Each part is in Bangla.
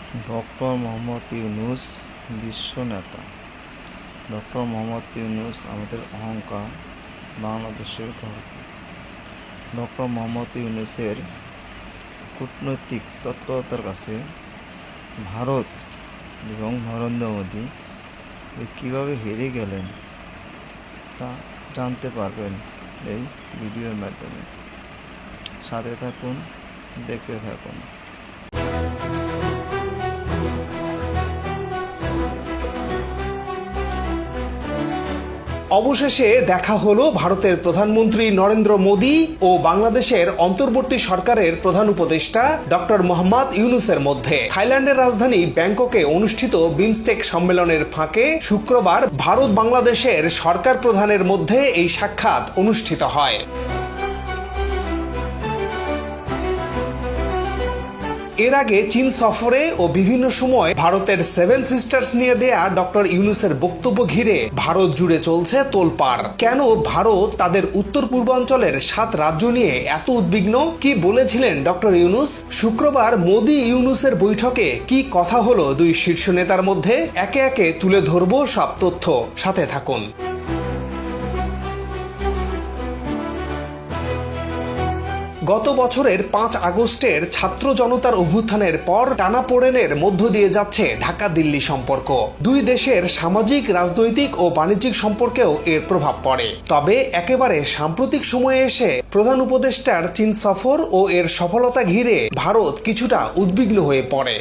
ডক্টর মোহাম্মদ ইউনূস বিশ্ব নেতা। ডক্টর মোহাম্মদ ইউনূস আমাদের অহংকার, বাংলাদেশের গর্ব। ডক্টর মোহাম্মদ ইউনূসের কূটনৈতিক তৎপরতার কাছে ভারত এবং নরেন্দ্র মোদী কীভাবে হেরে গেলেন তা জানতে পারবেন এই ভিডিওর মাধ্যমে। সাথে থাকুন, দেখতে থাকুন। অবশেষে দেখা হলো ভারতের প্রধানমন্ত্রী নরেন্দ্র মোদী ও বাংলাদেশের অন্তর্বর্তী সরকারের প্রধান উপদেষ্টা ডক্টর মোহাম্মদ ইউনূসের মধ্যে। থাইল্যান্ডের রাজধানী ব্যাংককে অনুষ্ঠিত বিমস্টেক সম্মেলনের ফাঁকে শুক্রবার ভারত বাংলাদেশের সরকার প্রধানের মধ্যে এই সাক্ষাৎ অনুষ্ঠিত হয়। এর আগে চীন সফরে ও বিভিন্ন সময় ভারতের সেভেন সিস্টার্স নিয়ে দেয়া ডক্টর ইউনূসের বক্তব্য ঘিরে ভারত জুড়ে চলছে তোলপাড়। কেন ভারত তাদের উত্তর পূর্বাঞ্চলের 7 রাজ্য নিয়ে এত উদ্বিগ্ন? কি বলেছিলেন ডক্টর ইউনূস? শুক্রবার মোদি ইউনূসের বৈঠকে কি কথা হলো দুই শীর্ষ নেতার মধ্যে? একে একে তুলে ধরব সব তথ্য, সাথে থাকুন। গত বছরের 5 আগস্টের ছাত্র জনতার অভ্যুত্থানের পর টানাপোড়েনের মধ্য দিয়ে যাচ্ছে ঢাকা দিল্লি সম্পর্ক। দুই দেশের সামাজিক, রাজনৈতিক ও বাণিজ্যিক সম্পর্কেও এর প্রভাব পড়ে। তবে একেবারে সাম্প্রতিক সময়ে এসে প্রধান উপদেষ্টার চীন সফর ও এর সফলতা ঘিরে ভারত কিছুটা উদ্বিগ্ন হয়ে পড়ে।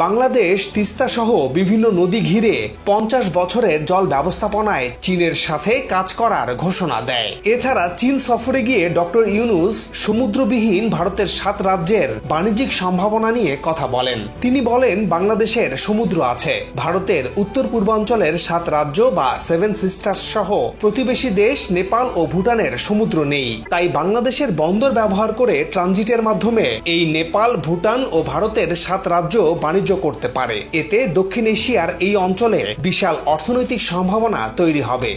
বাংলাদেশ তিস্তা সহ বিভিন্ন নদী ঘিরে 50 বছরের জল ব্যবস্থাপনায় চীনের সাথে কাজ করার ঘোষণা দেয়। এছাড়া চীন সফরে গিয়ে ডক্টর ইউনূস সমুদ্রবিহীন ভারতের 7 রাজ্যের বাণিজ্যিক সম্ভাবনা নিয়ে কথা বলেন। তিনি বলেন, বাংলাদেশের সমুদ্র আছে, ভারতের উত্তর পূর্বাঞ্চলের 7 রাজ্য বা 7 সিস্টার্স সহ প্রতিবেশী দেশ নেপাল ও ভুটানের সমুদ্র নেই। তাই বাংলাদেশের বন্দর ব্যবহার করে ট্রানজিটের মাধ্যমে এই নেপাল, ভুটান ও ভারতের 7 রাজ্য বাণিজ্য করতে পারে। এতে দক্ষিণ এশিয়ার এই অঞ্চলে বিশাল অর্থনৈতিক সম্ভাবনা তৈরি হবে।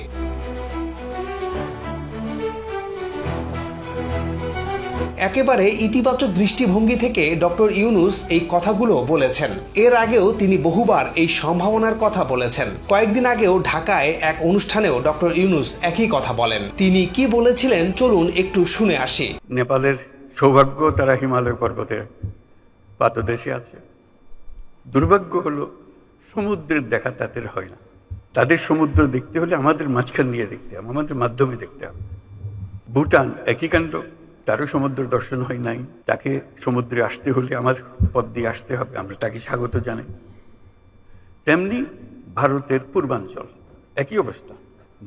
একেবারে ইতিবাচক দৃষ্টিভঙ্গি থেকে ডক্টর ইউনূস এই কথাগুলো বলেছেন। এর আগেও তিনি বহুবার এই সম্ভাবনার কথা বলেছেন। কয়েকদিন আগেও ঢাকায় এক অনুষ্ঠানেও ডক্টর ইউনূস একই কথা বলেন। তিনি কি বলেছিলেন চলুন একটু শুনে আসি। নেপালের সৌভাগ্য, তারা হিমালয় পর্বতের পাদদেশে আছে। দুর্ভাগ্য হলো সমুদ্রের দেখা তাদের হয় না। তাদের সমুদ্র দেখতে হলে আমাদের মাঝখান দিয়ে দেখতে হবে, আমাদের মাধ্যমে দেখতে হবে। ভুটান একই কাণ্ড, তারও সমুদ্র দর্শন হয় নাই। তাকে সমুদ্রে আসতে হলে আমার পথ দিয়ে আসতে হবে, আমরা তাকে স্বাগত জানাই। তেমনি ভারতের পূর্বাঞ্চল একই অবস্থা।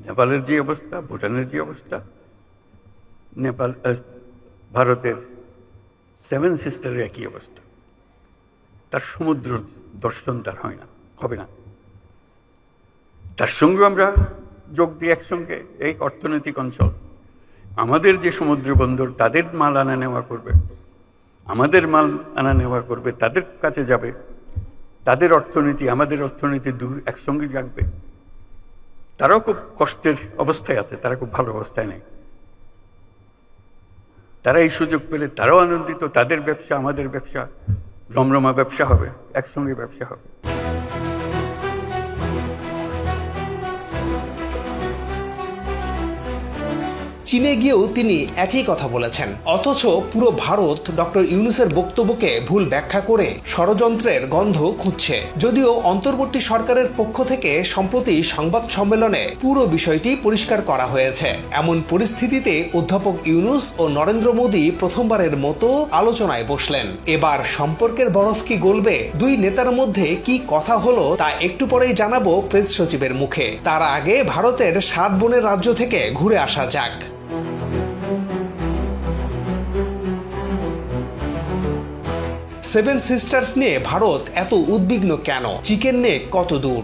নেপালের যে অবস্থা, ভুটানের যে অবস্থা, ভারতের 7 সিস্টারের একই অবস্থা। তার সমুদ্র দর্শন তার হয় না, হবে না। তার সঙ্গে আমরা যোগ দিই একসঙ্গে এই অর্থনৈতিক অঞ্চল। আমাদের যে সমুদ্র বন্দর, তাদের মাল আনা নেওয়া করবে, আমাদের মাল আনা নেওয়া করবে, তাদের কাছে যাবে। তাদের অর্থনীতি আমাদের অর্থনীতি একসঙ্গে জাগবে। তারাও খুব কষ্টের অবস্থায় আছে, তারা খুব ভালো অবস্থায় নেই। তারা এই সুযোগ পেলে তারাও আনন্দিত। তাদের ব্যবসা আমাদের ব্যবসা, রমরমা ব্যবসা হবে, একসঙ্গে ব্যবসা হবে। চীনে গিয়েও তিনি একই কথা বলেছেন। অথচ পুরো ভারত ডক্টর ইউনূসের বক্তব্যকে ভুল ব্যাখ্যা করে ষড়যন্ত্রের গন্ধ খুঁজছে। যদিও অন্তর্বর্তী সরকারের পক্ষ থেকে সম্প্রতি সংবাদ সম্মেলনে পুরো বিষয়টি পরিষ্কার করা হয়েছে। এমন পরিস্থিতিতে অধ্যাপক ইউনূস ও নরেন্দ্র মোদী প্রথমবারের মতো আলোচনায় বসলেন। এবার সম্পর্কের বরফ কি গলবে? দুই নেতার মধ্যে কি কথা হলো তা একটু পরেই জানাবো প্রেস সচিবের মুখে। তার আগে ভারতের 7 বোনের রাজ্য থেকে ঘুরে আসা যাক। সেভেন সিস্টার্স নিয়ে ভারত এত উদ্বিগ্ন কেন? চিকেন নেক কত দূর?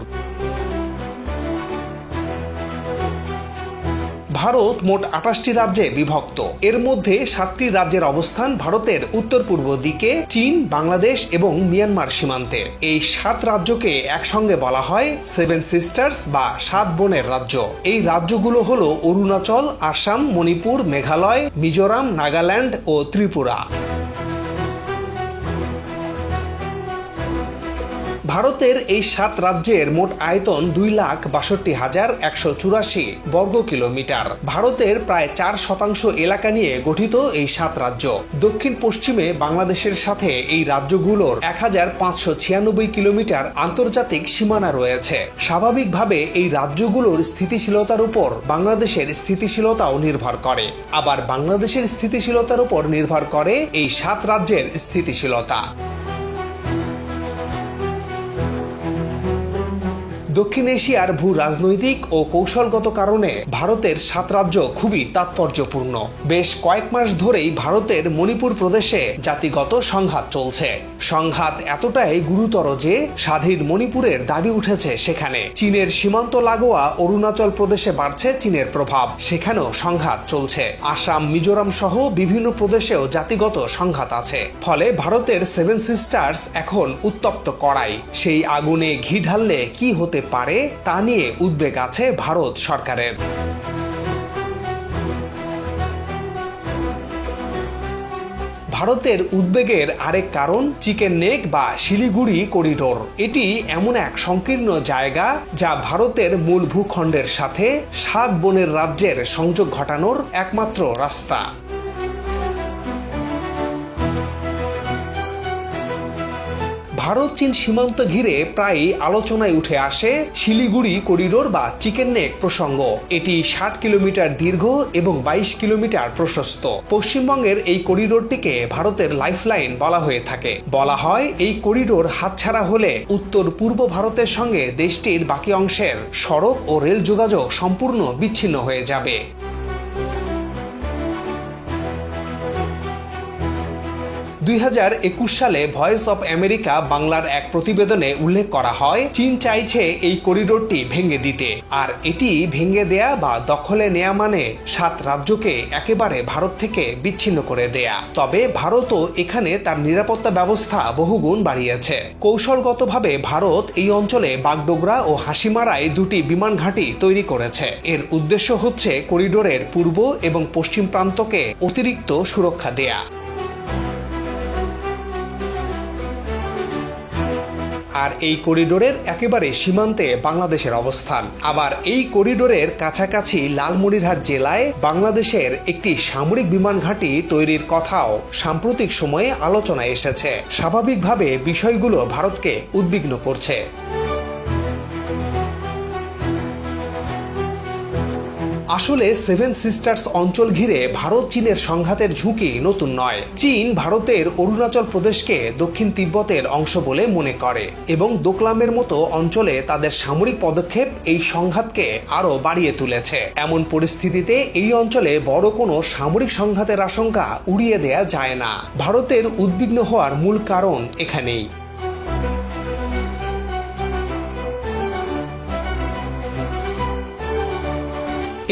ভারত মোট 28টি রাজ্যে বিভক্ত। এর মধ্যে 7টি রাজ্যের অবস্থান ভারতের উত্তর পূর্ব দিকে, চীন, বাংলাদেশ এবং মিয়ানমার সীমান্তে। এই 7 রাজ্যকে একসঙ্গে বলা হয় 7 সিস্টার্স বা 7 বোনের রাজ্য। এই রাজ্যগুলো হলো অরুণাচল, আসাম, মণিপুর, মেঘালয়, মিজোরাম, নাগাল্যান্ড ও ত্রিপুরা। ভারতের এই 7 রাজ্যের মোট আয়তন 2,62,184 বর্গ কিলোমিটার। ভারতের প্রায় 4% এলাকা নিয়ে গঠিত এই 7 রাজ্য। দক্ষিণ পশ্চিমে বাংলাদেশের সাথে এই রাজ্যগুলোর 1,596 কিলোমিটার আন্তর্জাতিক সীমানা রয়েছে। স্বাভাবিকভাবে এই রাজ্যগুলোর স্থিতিশীলতার উপর বাংলাদেশের স্থিতিশীলতাও নির্ভর করে। আবার বাংলাদেশের স্থিতিশীলতার উপর নির্ভর করে এই 7 রাজ্যের স্থিতিশীলতা। দক্ষিণ এশিয়ার ভূ রাজনৈতিক ও কৌশলগত কারণে ভারতের 7 রাজ্য খুবই তাৎপর্যপূর্ণ। বেশ কয়েক মাস ধরেই ভারতের মণিপুর প্রদেশে জাতিগত সংঘাত চলছে। সংঘাত এতটাই গুরুতর যে স্বাধীন মণিপুরের দাবি উঠেছে সেখানে। চীনের সীমান্ত লাগোয়া অরুণাচল প্রদেশে বাড়ছে চীনের প্রভাব, সেখানেও সংঘাত চলছে। আসাম, মিজোরাম সহ বিভিন্ন প্রদেশেও জাতিগত সংঘাত আছে। ফলে ভারতের 7 সিস্টার্স এখন উত্তপ্ত কড়াই। সেই আগুনে ঘি ঢাললে কি হতে পারে তা নিয়ে উদ্বেগ আছে ভারত সরকারের। ভারতের উদ্বেগের আরেক কারণ চিকেন নেক বা শিলিগুড়ি করিডোর। এটি এমন এক সংকীর্ণ জায়গা যা ভারতের মূল ভূখণ্ডের সাথে 7 বোনের রাজ্যের সংযোগ ঘটানোর একমাত্র রাস্তা। ভারত চীন সীমান্ত ঘিরে প্রায়ই আলোচনায় উঠে আসে শিলিগুড়ি করিডোর বা চিকেন নেক প্রসঙ্গ। এটি 60 কিলোমিটার দীর্ঘ এবং 22 কিলোমিটার প্রশস্ত। পশ্চিমবঙ্গের এই করিডোরটিকে ভারতের লাইফলাইন বলা হয়ে থাকে। বলা হয় এই করিডোর হাতছাড়া হলে উত্তর পূর্ব ভারতের সঙ্গে দেশটির বাকি অংশের সড়ক ও রেল যোগাযোগ সম্পূর্ণ বিচ্ছিন্ন হয়ে যাবে। 2021 সালে ভয়েস অব আমেরিকা বাংলার এক প্রতিবেদনে উল্লেখ করা হয়, চীন চাইছে এই করিডোরটি ভেঙে দিতে। আর এটি ভেঙে দেয়া বা দখলে নেয়া মানে 7 রাজ্যকে একেবারে ভারত থেকে বিচ্ছিন্ন করে দেয়া। তবে ভারতও এখানে তার নিরাপত্তা ব্যবস্থা বহুগুণ বাড়িয়েছে। কৌশলগতভাবে ভারত এই অঞ্চলে বাগডোগরা ও হাসিমারায় 2টি বিমান ঘাঁটি তৈরি করেছে। এর উদ্দেশ্য হচ্ছে করিডোরের পূর্ব এবং পশ্চিম প্রান্তকে অতিরিক্ত সুরক্ষা দেয়া। আর এই করিডোরের একেবারে সীমান্তে বাংলাদেশের অবস্থান। আবার এই করিডোরের কাছাকাছি লালমনিরহাট জেলায় বাংলাদেশের একটি সামরিক বিমান ঘাঁটি তৈরির কথাও সাম্প্রতিক সময়ে আলোচনায় এসেছে। স্বাভাবিকভাবে বিষয়গুলো ভারতকে উদ্বিগ্ন করছে। আসলে 7 সিস্টার্স অঞ্চল ঘিরে ভারত চীনের সংঘাতের ঝুঁকি নতুন নয়। চীন ভারতের অরুণাচল প্রদেশকে দক্ষিণ তিব্বতের অংশ বলে মনে করে এবং দোকলামের মতো অঞ্চলে তাদের সামরিক পদক্ষেপ এই সংঘাতকে আরো বাড়িয়ে তুলেছে। এমন পরিস্থিতিতে এই অঞ্চলে বড় কোনো সামরিক সংঘাতের আশঙ্কা উড়িয়ে দেয়া যায় না। ভারতের উদ্বিগ্ন হওয়ার মূল কারণ এখানেই।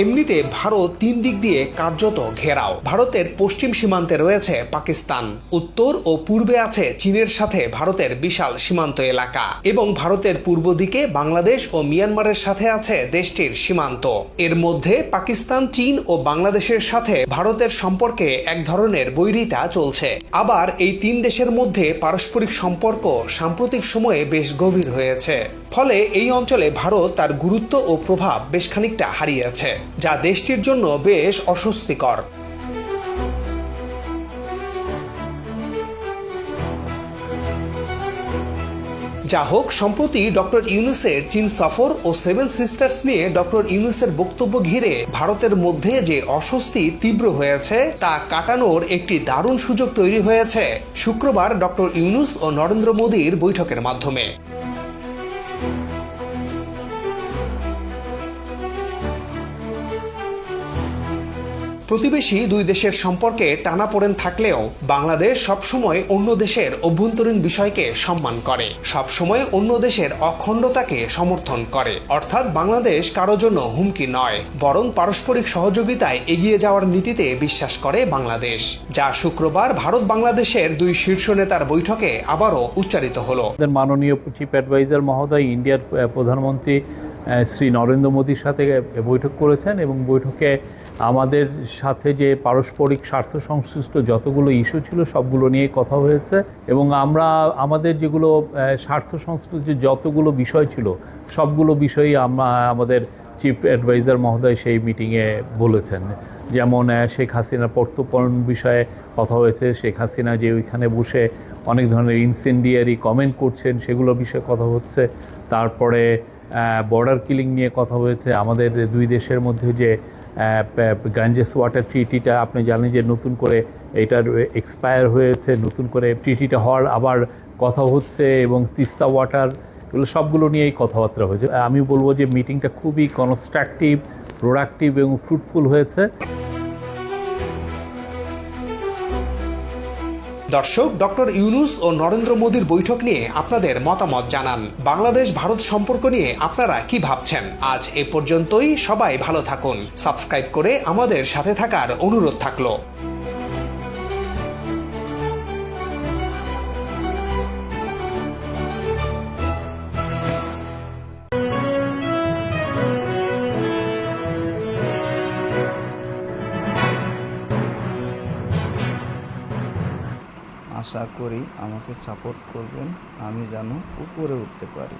এমনিতে ভারত 3 দিক দিয়ে কার্যত ঘেরাও। ভারতের পশ্চিম সীমান্তে রয়েছে পাকিস্তান, উত্তর ও পূর্বে আছে চীনের সাথে ভারতের বিশাল সীমান্ত এলাকা এবং ভারতের পূর্ব দিকে বাংলাদেশ ও মিয়ানমারের সাথে আছে দেশটির সীমান্ত। এর মধ্যে পাকিস্তান, চীন ও বাংলাদেশের সাথে ভারতের সম্পর্কে এক ধরনের বৈরিতা চলছে। আবার এই 3 দেশের মধ্যে পারস্পরিক সম্পর্ক সাম্প্রতিক সময়ে বেশ গভীর হয়েছে। ফলে এই অঞ্চলে ভারত তার গুরুত্ব ও প্রভাব বেশ খানিকটা হারিয়েছে, যা দেশটির জন্য বেশ অস্বস্তিকর। যা হোক, সম্প্রতি ডক্টর ইউনূসের চীন সফর ও 7 সিস্টার্স নিয়ে ডক্টর ইউনূসের বক্তব্য ঘিরে ভারতের মধ্যে যে অস্বস্তি তীব্র হয়েছে তা কাটানোর একটি দারুণ সুযোগ তৈরি হয়েছে শুক্রবার ডক্টর ইউনূস ও নরেন্দ্র মোদীর বৈঠকের মাধ্যমে। প্রতিবেশী দুই দেশের সম্পর্কে টানাপোড়েন থাকলেও বাংলাদেশ সবসময় অন্য দেশের অভ্যন্তরীণ বিষয়কে সম্মান করে, সবসময় অন্য দেশের অখণ্ডতাকে সমর্থন করে। অর্থাৎ বাংলাদেশ কারো জন্য হুমকি নয়, বরং পারস্পরিক সহযোগিতায় এগিয়ে যাওয়ার নীতিতে বিশ্বাস করে বাংলাদেশ, যা শুক্রবার ভারত বাংলাদেশের দুই শীর্ষ নেতার বৈঠকে আবারও উচ্চারিত হলো। মাননীয় চিফ অ্যাডভাইজার মহোদয় ইন্ডিয়ার প্রধানমন্ত্রী শ্রী নরেন্দ্র মোদীর সাথে বৈঠক করেছেন এবং বৈঠকে আমাদের সাথে যে পারস্পরিক স্বার্থ সংশ্লিষ্ট যতগুলো ইস্যু ছিল সবগুলো নিয়ে কথা হয়েছে এবং আমরা আমাদের যেগুলো স্বার্থ সংশ্লিষ্ট যতগুলো বিষয় ছিল সবগুলো বিষয়ই আমাদের চিফ অ্যাডভাইজার মহোদয় সেই মিটিংয়ে বলেছেন। যেমন শেখ হাসিনার প্রত্যর্পণ বিষয়ে কথা হয়েছে, শেখ হাসিনা যে ওইখানে বসে অনেক ধরনের ইনসেন্ডিয়ারি কমেন্ট করছেন সেগুলো বিষয়ে কথা হচ্ছে। তারপরে বর্ডার কিলিং নিয়ে কথা হয়েছে। আমাদের দুই দেশের মধ্যে যে গাঞ্জেস ওয়াটার ট্রিটিটা আপনি জানেন যে নতুন করে এটার এক্সপায়ার হয়েছে, নতুন করে ট্রিটিটা হওয়ার আবার কথা হচ্ছে এবং তিস্তা ওয়াটার, এগুলো সবগুলো নিয়েই কথাবার্তা হয়েছে। আমি বলবো যে মিটিংটা খুবই কনস্ট্রাকটিভ, প্রোডাক্টিভ এবং ফ্রুটফুল হয়েছে। দর্শক, ডক্টর ইউনূস ও নরেন্দ্র মোদীর বৈঠক নিয়ে আপনাদের মতামত জানান। বাংলাদেশ ভারত সম্পর্ক নিয়ে আপনারা কি ভাবছেন? আজ এ পর্যন্তই। সবাই ভালো থাকুন। সাবস্ক্রাইব করে আমাদের সাথে থাকার অনুরোধ থাকলো। আশা করি আমাকে সাপোর্ট করবেন, আমি যেন উপরে উঠতে পারি।